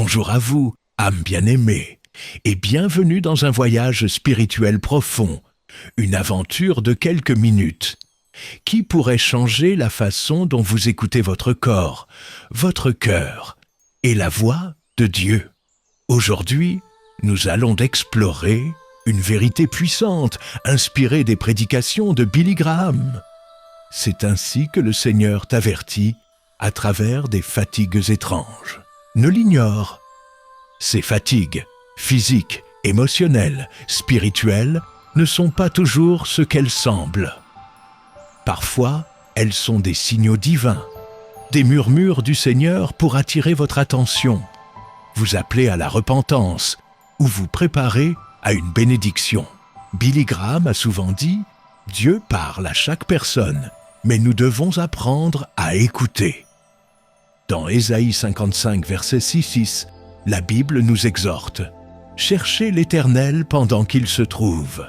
Bonjour à vous, âme bien-aimée, et bienvenue dans un voyage spirituel profond, une aventure de quelques minutes, qui pourrait changer la façon dont vous écoutez votre corps, votre cœur et la voix de Dieu. Aujourd'hui, nous allons explorer une vérité puissante, inspirée des prédications de Billy Graham. C'est ainsi que le Seigneur t'avertit à travers des fatigues étranges. Ne l'ignore. Ces fatigues, physiques, émotionnelles, spirituelles, ne sont pas toujours ce qu'elles semblent. Parfois, elles sont des signaux divins, des murmures du Seigneur pour attirer votre attention, vous appeler à la repentance ou vous préparer à une bénédiction. Billy Graham a souvent dit « Dieu parle à chaque personne, mais nous devons apprendre à écouter ». Dans Ésaïe 55, verset 6, la Bible nous exhorte « Cherchez l'Éternel pendant qu'il se trouve ».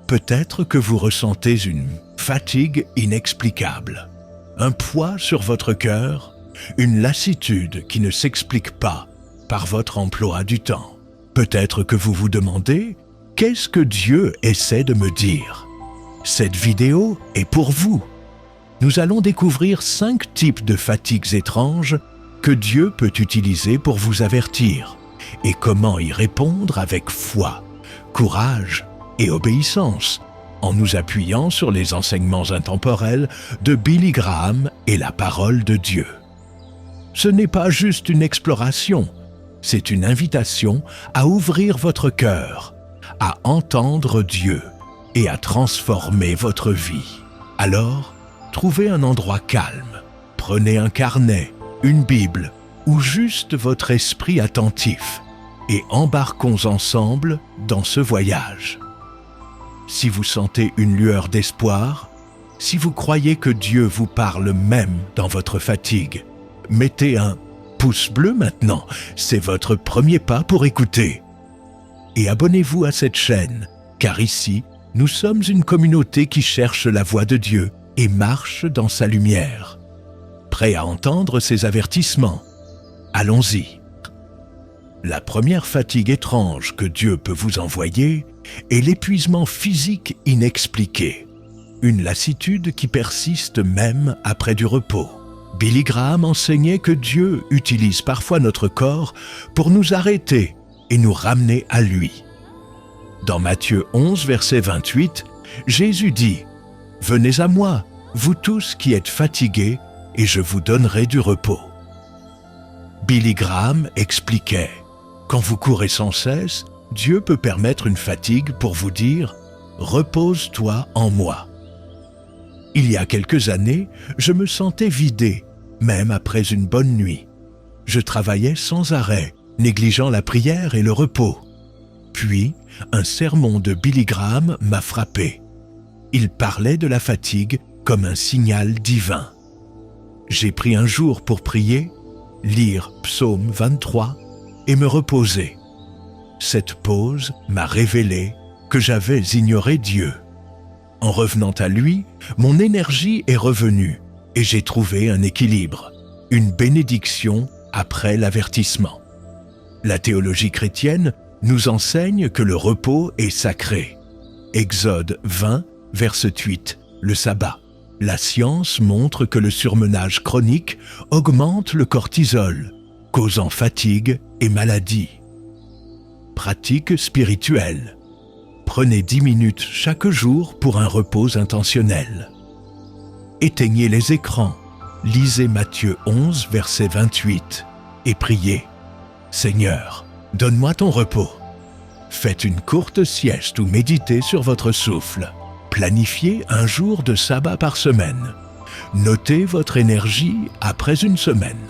Peut-être que vous ressentez une fatigue inexplicable, un poids sur votre cœur, une lassitude qui ne s'explique pas par votre emploi du temps. Peut-être que vous vous demandez « Qu'est-ce que Dieu essaie de me dire ?» Cette vidéo est pour vous. Nous allons découvrir 5 types de fatigues étranges que Dieu peut utiliser pour vous avertir et comment y répondre avec foi, courage et obéissance en nous appuyant sur les enseignements intemporels de Billy Graham et la parole de Dieu. Ce n'est pas juste une exploration, c'est une invitation à ouvrir votre cœur, à entendre Dieu et à transformer votre vie. Alors, trouvez un endroit calme, prenez un carnet, une Bible ou juste votre esprit attentif et embarquons ensemble dans ce voyage. Si vous sentez une lueur d'espoir, si vous croyez que Dieu vous parle même dans votre fatigue, mettez un pouce bleu maintenant, c'est votre premier pas pour écouter. Et abonnez-vous à cette chaîne, car ici, nous sommes une communauté qui cherche la voix de Dieu et marche dans sa lumière. Prêt à entendre ses avertissements? Allons-y. La première fatigue étrange que Dieu peut vous envoyer est l'épuisement physique inexpliqué, une lassitude qui persiste même après du repos. Billy Graham enseignait que Dieu utilise parfois notre corps pour nous arrêter et nous ramener à lui. Dans Matthieu 11, verset 28, Jésus dit « Venez à moi, vous tous qui êtes fatigués, et je vous donnerai du repos. » Billy Graham expliquait « Quand vous courez sans cesse, Dieu peut permettre une fatigue pour vous dire « Repose-toi en moi ». Il y a quelques années, je me sentais vidé, même après une bonne nuit. Je travaillais sans arrêt, négligeant la prière et le repos. Puis, un sermon de Billy Graham m'a frappé. Il parlait de la fatigue comme un signal divin. J'ai pris un jour pour prier, lire Psaume 23 et me reposer. Cette pause m'a révélé que j'avais ignoré Dieu. En revenant à lui, mon énergie est revenue et j'ai trouvé un équilibre, une bénédiction après l'avertissement. La théologie chrétienne nous enseigne que le repos est sacré. Exode 20, verset 8, le sabbat. La science montre que le surmenage chronique augmente le cortisol, causant fatigue et maladie. Pratique spirituelle. Prenez 10 minutes chaque jour pour un repos intentionnel. Éteignez les écrans, lisez Matthieu 11, verset 28 et priez « Seigneur, donne-moi ton repos ». Faites une courte sieste ou méditez sur votre souffle. Planifiez un jour de sabbat par semaine. Notez votre énergie après une semaine.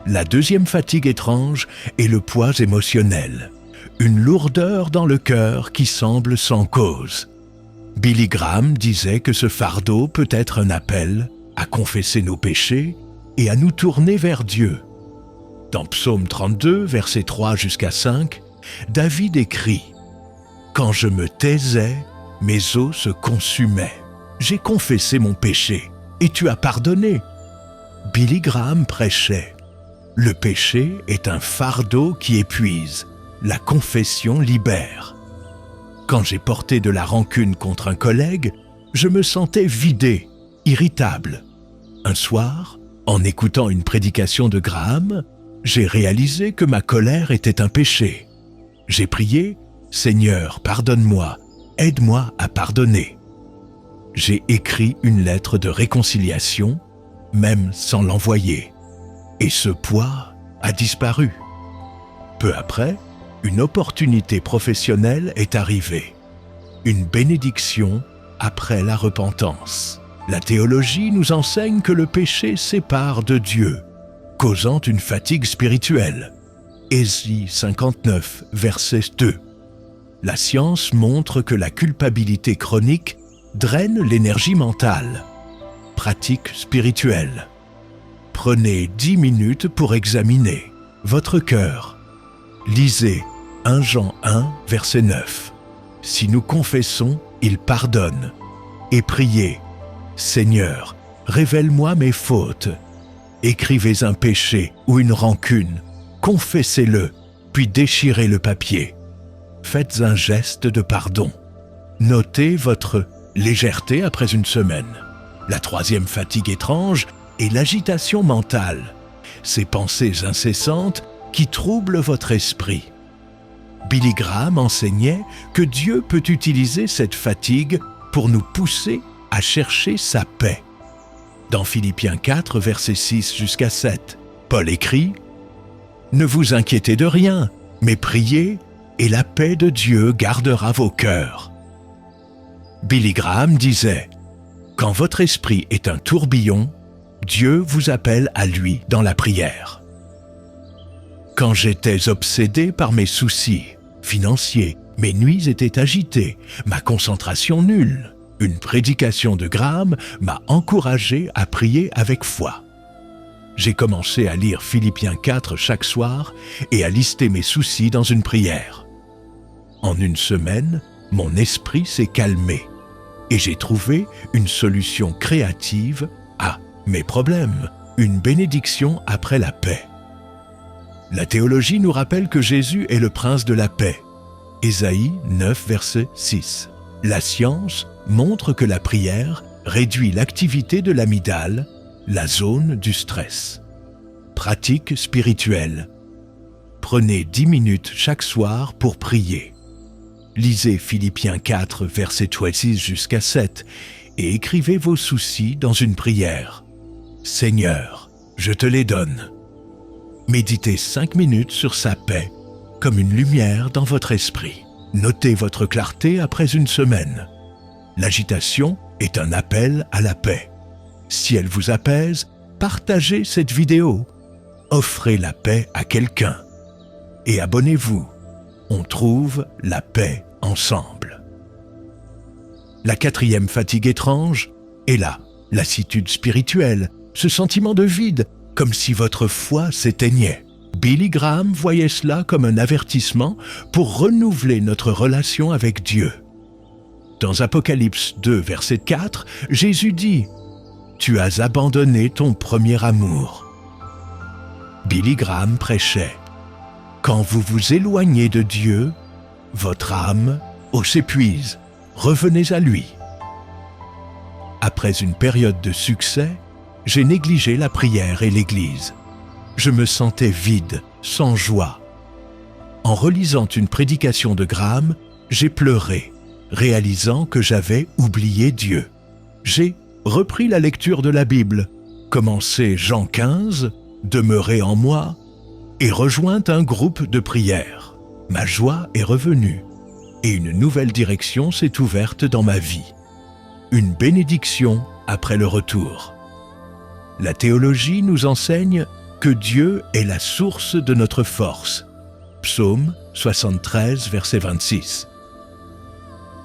La deuxième fatigue étrange est le poids émotionnel. Une lourdeur dans le cœur qui semble sans cause. Billy Graham disait que ce fardeau peut être un appel à confesser nos péchés et à nous tourner vers Dieu. Dans Psaume 32, versets 3 jusqu'à 5, David écrit « Quand je me taisais, mes os se consumaient. J'ai confessé mon péché, et tu as pardonné. » Billy Graham prêchait Le péché est un fardeau qui épuise. La confession libère. Quand j'ai porté de la rancune contre un collègue, je me sentais vidé, irritable. Un soir, en écoutant une prédication de Graham, j'ai réalisé que ma colère était un péché. J'ai prié « Seigneur, pardonne-moi, aide-moi à pardonner ». J'ai écrit une lettre de réconciliation, même sans l'envoyer. Et ce poids a disparu. Peu après, une opportunité professionnelle est arrivée. Une bénédiction après la repentance. La théologie nous enseigne que le péché sépare de Dieu, causant une fatigue spirituelle. Ésaïe 59, verset 2. La science montre que la culpabilité chronique draine l'énergie mentale. Pratique spirituelle. Prenez 10 minutes pour examiner votre cœur. Lisez 1 Jean 1, verset 9. Si nous confessons, il pardonne. Et priez, Seigneur, révèle-moi mes fautes. Écrivez un péché ou une rancune, confessez-le, puis déchirez le papier. Faites un geste de pardon. Notez votre légèreté après une semaine. La troisième fatigue étrange est l'agitation mentale, ces pensées incessantes qui troublent votre esprit. Billy Graham enseignait que Dieu peut utiliser cette fatigue pour nous pousser à chercher sa paix. Dans Philippiens 4, versets 6 jusqu'à 7, Paul écrit « Ne vous inquiétez de rien, mais priez, et la paix de Dieu gardera vos cœurs. » Billy Graham disait « Quand votre esprit est un tourbillon, Dieu vous appelle à lui dans la prière. » Quand j'étais obsédé par mes soucis financiers, mes nuits étaient agitées, ma concentration nulle. Une prédication de Graham m'a encouragé à prier avec foi. J'ai commencé à lire Philippiens 4 chaque soir et à lister mes soucis dans une prière. En une semaine, mon esprit s'est calmé et j'ai trouvé une solution créative à mes problèmes, une bénédiction après la paix. La théologie nous rappelle que Jésus est le prince de la paix. Ésaïe 9, verset 6. La science montre que la prière réduit l'activité de l'amygdale, la zone du stress. Pratique spirituelle. Prenez 10 minutes chaque soir pour prier. Lisez Philippiens 4, versets 6 jusqu'à 7 et écrivez vos soucis dans une prière. Seigneur, je te les donne. Méditez 5 minutes sur sa paix, comme une lumière dans votre esprit. Notez votre clarté après une semaine. L'agitation est un appel à la paix. Si elle vous apaise, partagez cette vidéo. Offrez la paix à quelqu'un. Et abonnez-vous. On trouve la paix ensemble. La quatrième fatigue étrange est la lassitude spirituelle, ce sentiment de vide, comme si votre foi s'éteignait. Billy Graham voyait cela comme un avertissement pour renouveler notre relation avec Dieu. Dans Apocalypse 2, verset 4, Jésus dit « Tu as abandonné ton premier amour ». Billy Graham prêchait « Quand vous vous éloignez de Dieu, votre âme s'épuise, revenez à lui ». Après une période de succès, j'ai négligé la prière et l'Église. Je me sentais vide, sans joie. En relisant une prédication de Graham, j'ai pleuré, réalisant que j'avais oublié Dieu. J'ai repris la lecture de la Bible, commencé Jean 15, demeuré en moi, et rejoint un groupe de prière. Ma joie est revenue, et une nouvelle direction s'est ouverte dans ma vie. Une bénédiction après le retour. La théologie nous enseigne que Dieu est la source de notre force. Psaume 73, verset 26.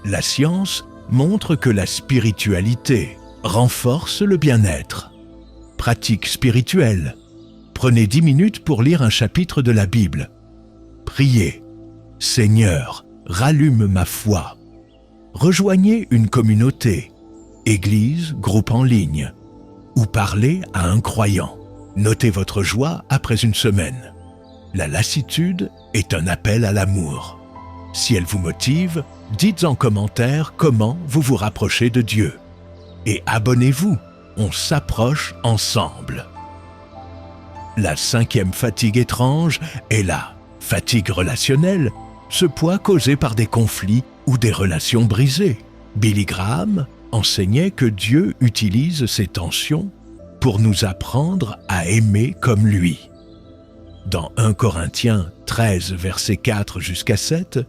La science montre que la spiritualité renforce le bien-être. Pratique spirituelle. Prenez 10 minutes pour lire un chapitre de la Bible. Priez. Seigneur, rallume ma foi. Rejoignez une communauté, église, groupe en ligne, ou parlez à un croyant. Notez votre joie après une semaine. La lassitude est un appel à l'amour. Si elle vous motive, dites en commentaire comment vous vous rapprochez de Dieu. Et abonnez-vous, on s'approche ensemble. La 5e fatigue étrange est la fatigue relationnelle, ce poids causé par des conflits ou des relations brisées. Billy Graham enseignait que Dieu utilise ces tensions pour nous apprendre à aimer comme lui. Dans 1 Corinthiens 13, versets 4 jusqu'à 7,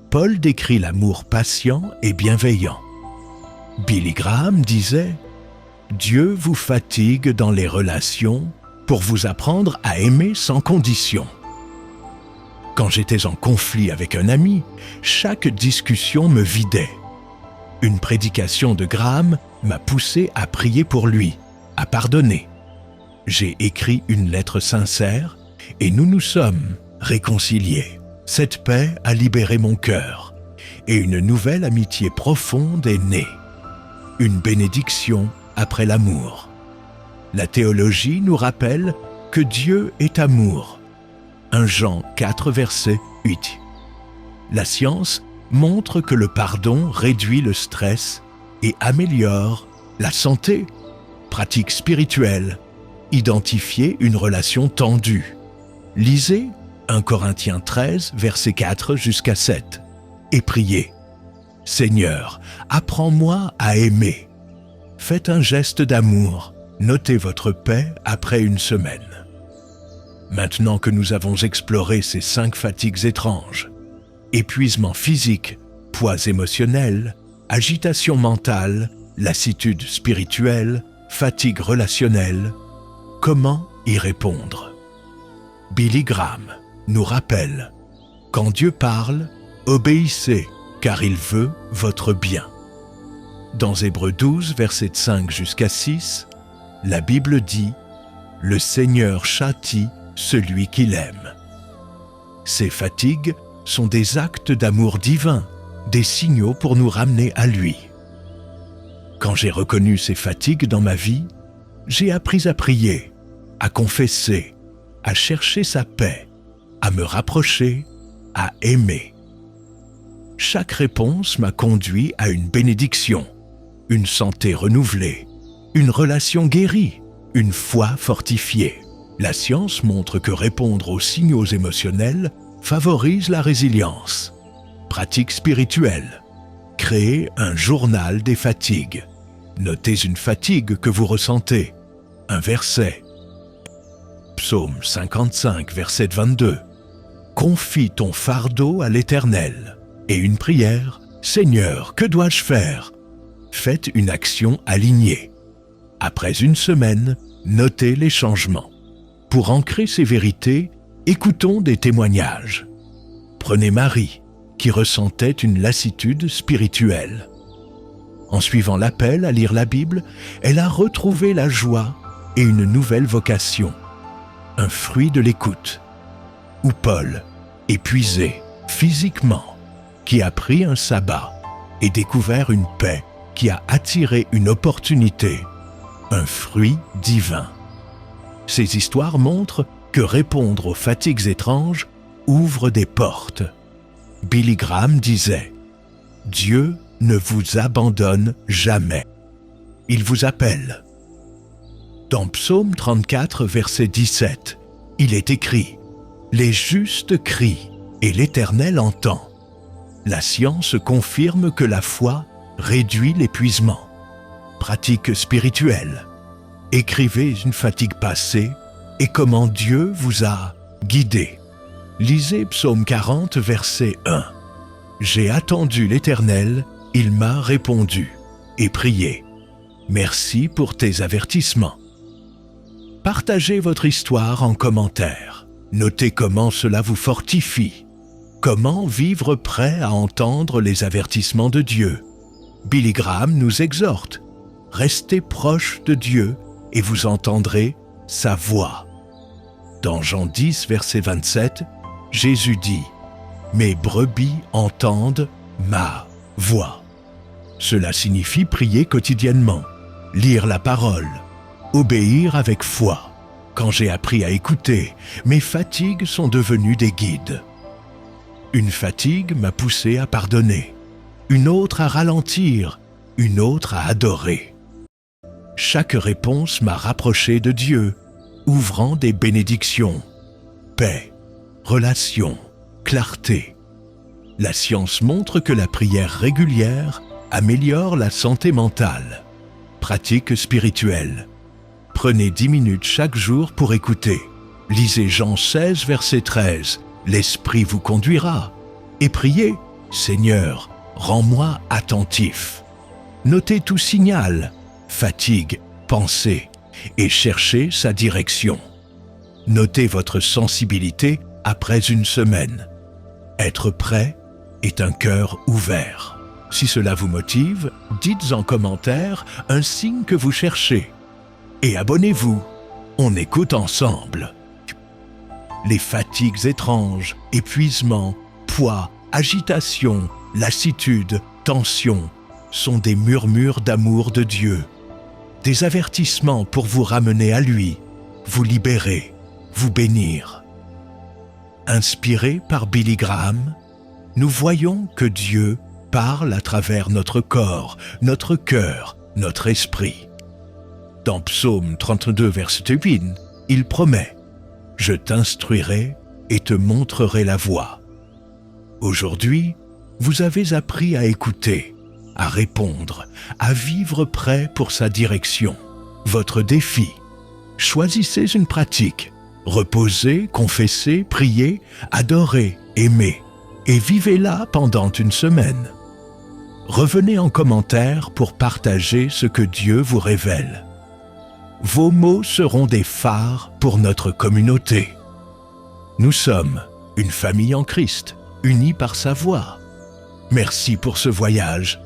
Paul décrit l'amour patient et bienveillant. Billy Graham disait « Dieu vous fatigue dans les relations pour vous apprendre à aimer sans condition. » Quand j'étais en conflit avec un ami, chaque discussion me vidait. Une prédication de Graham m'a poussé à prier pour lui, à pardonner. J'ai écrit une lettre sincère et nous nous sommes réconciliés. Cette paix a libéré mon cœur et une nouvelle amitié profonde est née. Une bénédiction après l'amour. La théologie nous rappelle que Dieu est amour. 1 Jean 4, verset 8. La science montre que le pardon réduit le stress et améliore la santé. Pratique spirituelle. Identifier une relation tendue. Lisez 1 Corinthiens 13, verset 4 jusqu'à 7 et priez. Seigneur, apprends-moi à aimer. Faites un geste d'amour. Notez votre paix après une semaine. Maintenant que nous avons exploré ces 5 fatigues étranges, épuisement physique, poids émotionnel, agitation mentale, lassitude spirituelle, fatigue relationnelle, comment y répondre? Billy Graham nous rappelle « Quand Dieu parle, obéissez, car il veut votre bien. » Dans Hébreux 12, versets 5 jusqu'à 6, la Bible dit « Le Seigneur châtie celui qu'il aime. » Ces fatigues sont des actes d'amour divin, des signaux pour nous ramener à lui. Quand j'ai reconnu ces fatigues dans ma vie, j'ai appris à prier, à confesser, à chercher sa paix, à me rapprocher, à aimer. Chaque réponse m'a conduit à une bénédiction, une santé renouvelée, une relation guérie, une foi fortifiée. La science montre que répondre aux signaux émotionnels favorise la résilience. Pratique spirituelle. Créez un journal des fatigues. Notez une fatigue que vous ressentez. Un verset. Psaume 55, verset 22. Confie ton fardeau à l'Éternel. Et une prière. Seigneur, que dois-je faire? Faites une action alignée. Après une semaine, notez les changements. Pour ancrer ces vérités, écoutons des témoignages. Prenez Marie, qui ressentait une lassitude spirituelle. En suivant l'appel à lire la Bible, elle a retrouvé la joie et une nouvelle vocation, un fruit de l'écoute. Ou Paul, épuisé physiquement, qui a pris un sabbat et découvert une paix qui a attiré une opportunité, un fruit divin. Ces histoires montrent que répondre aux fatigues étranges ouvre des portes. Billy Graham disait « Dieu ne vous abandonne jamais. Il vous appelle. » Dans Psaume 34, verset 17, il est écrit « Les justes crient et l'Éternel entend. » La science confirme que la foi réduit l'épuisement. Pratique spirituelle. Écrivez une fatigue passée et comment Dieu vous a guidé. Lisez Psaume 40, verset 1. J'ai attendu l'Éternel, il m'a répondu. Et prié. Merci pour tes avertissements. Partagez votre histoire en commentaire. Notez comment cela vous fortifie. Comment vivre prêt à entendre les avertissements de Dieu. Billy Graham nous exhorte. Restez proche de Dieu et vous entendrez sa voix. Dans Jean 10, verset 27, Jésus dit « Mes brebis entendent ma voix ». Cela signifie prier quotidiennement, lire la parole, obéir avec foi. Quand j'ai appris à écouter, mes fatigues sont devenues des guides. Une fatigue m'a poussé à pardonner, une autre à ralentir, une autre à adorer. Chaque réponse m'a rapproché de Dieu, ouvrant des bénédictions, paix, relation, clarté. La science montre que la prière régulière améliore la santé mentale. Pratique spirituelle. Prenez 10 minutes chaque jour pour écouter. Lisez Jean 16, verset 13. L'Esprit vous conduira. Et priez, Seigneur, rends-moi attentif. Notez tout signal, fatigue, pensée, et cherchez sa direction. Notez votre sensibilité après une semaine. Être prêt est un cœur ouvert. Si cela vous motive, dites en commentaire un signe que vous cherchez. Et abonnez-vous, on écoute ensemble. Les fatigues étranges, épuisement, poids, agitation, lassitude, tension sont des murmures d'amour de Dieu. Des avertissements pour vous ramener à lui, vous libérer, vous bénir. Inspiré par Billy Graham, nous voyons que Dieu parle à travers notre corps, notre cœur, notre esprit. Dans Psaume 32, verset 8, il promet « Je t'instruirai et te montrerai la voie ». Aujourd'hui, vous avez appris à écouter, à répondre, à vivre prêt pour sa direction. Votre défi, choisissez une pratique. Reposez, confessez, priez, adorez, aimez et vivez-la pendant une semaine. Revenez en commentaire pour partager ce que Dieu vous révèle. Vos mots seront des phares pour notre communauté. Nous sommes une famille en Christ, unie par sa voix. Merci pour ce voyage.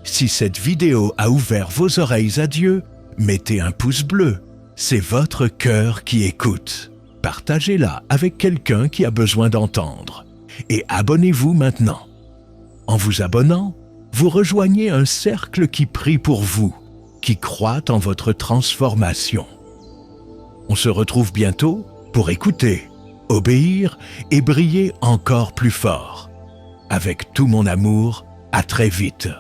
Si cette vidéo a ouvert vos oreilles à Dieu, mettez un pouce bleu. C'est votre cœur qui écoute. Partagez-la avec quelqu'un qui a besoin d'entendre. Et abonnez-vous maintenant. En vous abonnant, vous rejoignez un cercle qui prie pour vous, qui croit en votre transformation. On se retrouve bientôt pour écouter, obéir et briller encore plus fort. Avec tout mon amour, à très vite.